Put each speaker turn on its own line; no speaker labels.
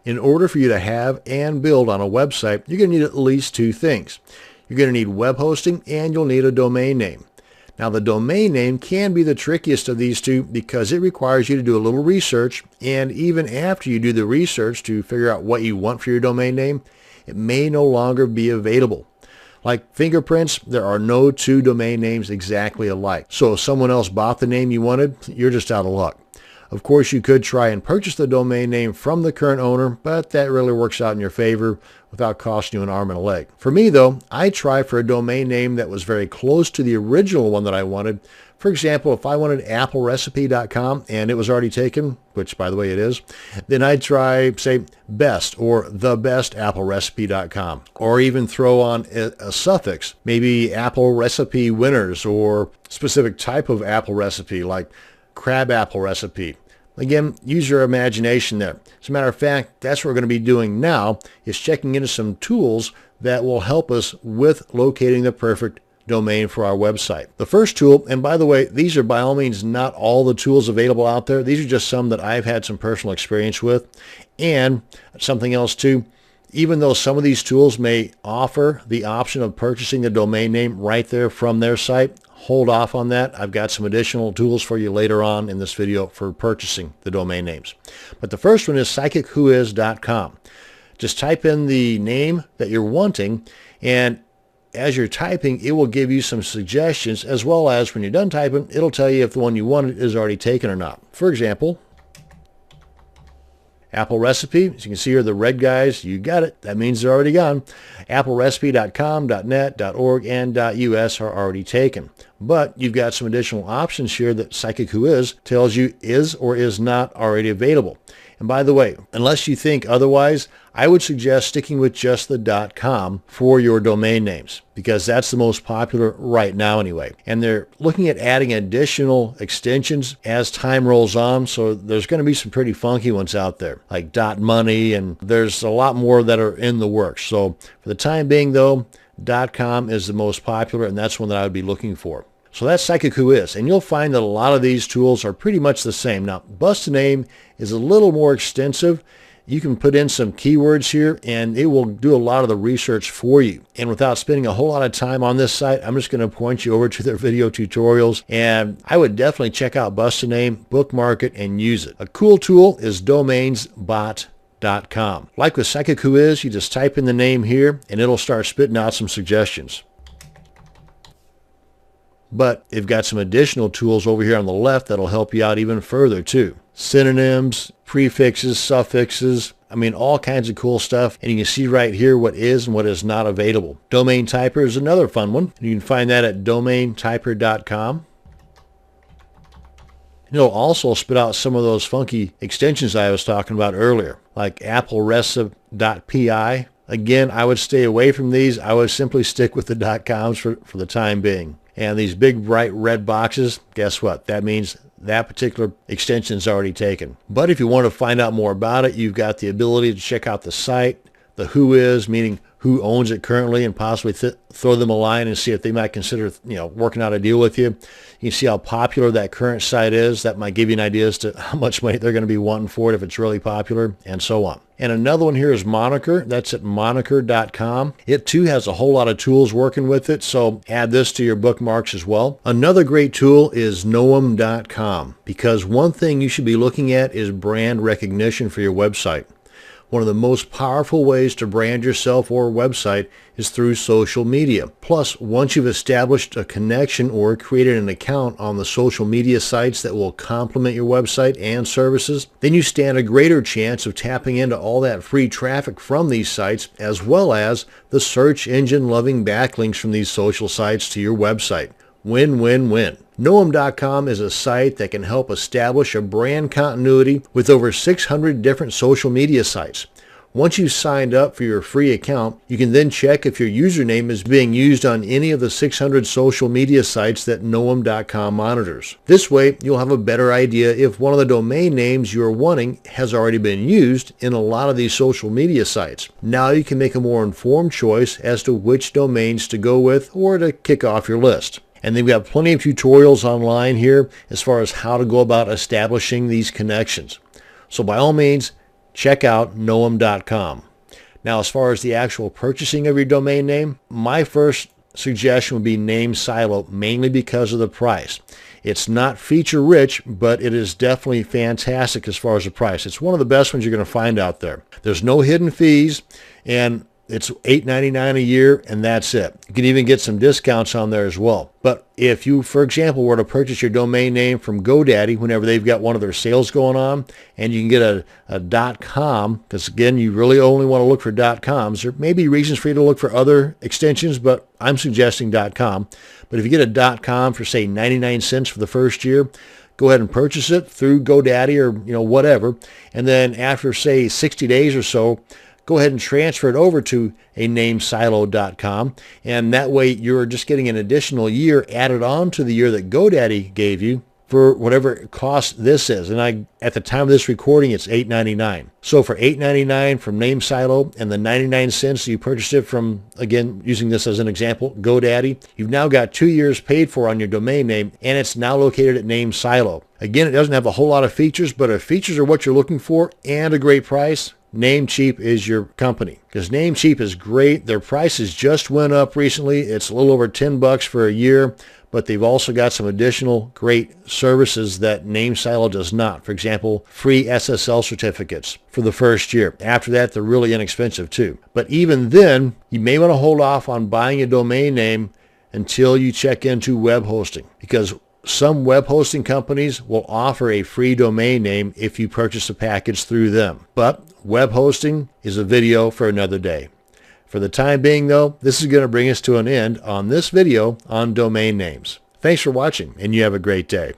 In order for you to have and build on a website, you're going to need at least two things. You're going to need web hosting and you'll need a domain name. Now the domain name can be the trickiest of these two because it requires you to do a little research, and even after you do the research to figure out what you want for your domain name, it may no longer be available. Like fingerprints, there are no two domain names exactly alike. So if someone else bought the name you wanted, you're just out of luck. Of course, you could try and purchase the domain name from the current owner, but that really works out in your favor without costing you an arm and a leg. For me, though, I tried for a domain name that was very close to the original one that I wanted. For example, if I wanted applerecipe.com and it was already taken, which by the way it is, then I'd try, say, best or thebestapplerecipe.com, or even throw on a suffix, maybe apple recipe winners or specific type of apple recipe like crab apple recipe. Again, use your imagination there. As a matter of fact, that's what we're going to be doing now, is checking into some tools that will help us with locating the perfect domain for our website. The first tool, and by the way, these are by all means not all the tools available out there. These are just some that I've had some personal experience with. And something else too, even though some of these tools may offer the option of purchasing the domain name right there from their site, hold off on that. I've got some additional tools for you later on in this video for purchasing the domain names. But the first one is psychicwhois.com. Just type in the name that you're wanting, and as you're typing, it will give you some suggestions, as well as when you're done typing, it'll tell you if the one you wanted is already taken or not. For example, Apple Recipe, as you can see here, the red guys, you got it. That means they're already gone. AppleRecipe.com, .net, .org, and .us are already taken. But you've got some additional options here that Psychic Who Is tells you is or is not already available. And by the way, unless you think otherwise, I would suggest sticking with just the .com for your domain names, because that's the most popular right now anyway. And they're looking at adding additional extensions as time rolls on, so there's going to be some pretty funky ones out there, like .money, and there's a lot more that are in the works. So for the time being, though, .com is the most popular, and that's one that I would be looking for. So that's Psychic Who Is, and you'll find that a lot of these tools are pretty much the same. Now, Bust a Name is a little more extensive. You can put in some keywords here, and it will do a lot of the research for you. And without spending a whole lot of time on this site, I'm just going to point you over to their video tutorials, and I would definitely check out Bust a Name, bookmark it, and use it. A cool tool is domainsbot.com. Like with Psychic Who Is, you just type in the name here, and it'll start spitting out some suggestions. But they've got some additional tools over here on the left that'll help you out even further too. Synonyms, prefixes, suffixes, I mean all kinds of cool stuff. And you can see right here what is and what is not available. Domain Typer is another fun one. You can find that at domaintyper.com. It'll also spit out some of those funky extensions I was talking about earlier, like applerecipe.pi. Again, I would stay away from these. I would simply stick with the .coms for the time being. And these big bright red boxes, guess what? That means that particular extension is already taken. But if you want to find out more about it, you've got the ability to check out the site, the who is, meaning who owns it currently, and possibly throw them a line and see if they might consider, working out a deal with you. You can see how popular that current site is. That might give you an idea as to how much money they're going to be wanting for it if it's really popular, and so on. And another one here is Moniker. That's at moniker.com. It too has a whole lot of tools working with it, so add this to your bookmarks as well. Another great tool is noam.com, because one thing you should be looking at is brand recognition for your website. One of the most powerful ways to brand yourself or a website is through social media. Plus, once you've established a connection or created an account on the social media sites that will complement your website and services, then you stand a greater chance of tapping into all that free traffic from these sites, as well as the search engine loving backlinks from these social sites to your website. Win, win, win. Noam.com is a site that can help establish a brand continuity with over 600 different social media sites. Once you've signed up for your free account, you can then check if your username is being used on any of the 600 social media sites that Noam.com monitors. This way, you'll have a better idea if one of the domain names you're wanting has already been used in a lot of these social media sites. Now you can make a more informed choice as to which domains to go with or to kick off your list. And then we have plenty of tutorials online here as far as how to go about establishing these connections. So by all means, check out noam.com. Now, as far as the actual purchasing of your domain name, my first suggestion would be Name Silo, mainly because of the price. It's not feature rich, but it is definitely fantastic as far as the price. It's one of the best ones you're going to find out there. There's no hidden fees, and it's $8.99 a year, and that's it. You can even get some discounts on there as well. But if you, for example, were to purchase your domain name from GoDaddy whenever they've got one of their sales going on, and you can get a .com, because again, you really only want to look for .coms. There may be reasons for you to look for other extensions, but I'm suggesting .com. But if you get a .com for, say, 99 cents for the first year, go ahead and purchase it through GoDaddy or whatever, and then after, say, 60 days or so, go ahead and transfer it over to a namesilo.com, and that way you're just getting an additional year added on to the year that GoDaddy gave you for whatever cost this is. And at the time of this recording, it's $8.99. So for $8.99 from NameSilo and the 99 cents you purchased it from, again, using this as an example, GoDaddy, you've now got 2 years paid for on your domain name, and it's now located at NameSilo. Again, it doesn't have a whole lot of features, but if features are what you're looking for and a great price, Namecheap is your company, because Namecheap is great. Their prices just went up recently. It's a little over $10 for a year, but they've also got some additional great services that NameSilo does not. For example, free SSL certificates for the first year. After that, they're really inexpensive too. But even then, you may want to hold off on buying a domain name until you check into web hosting, because some web hosting companies will offer a free domain name if you purchase a package through them. But web hosting is a video for another day. For the time being, though, this is going to bring us to an end on this video on domain names. Thanks for watching, and you have a great day.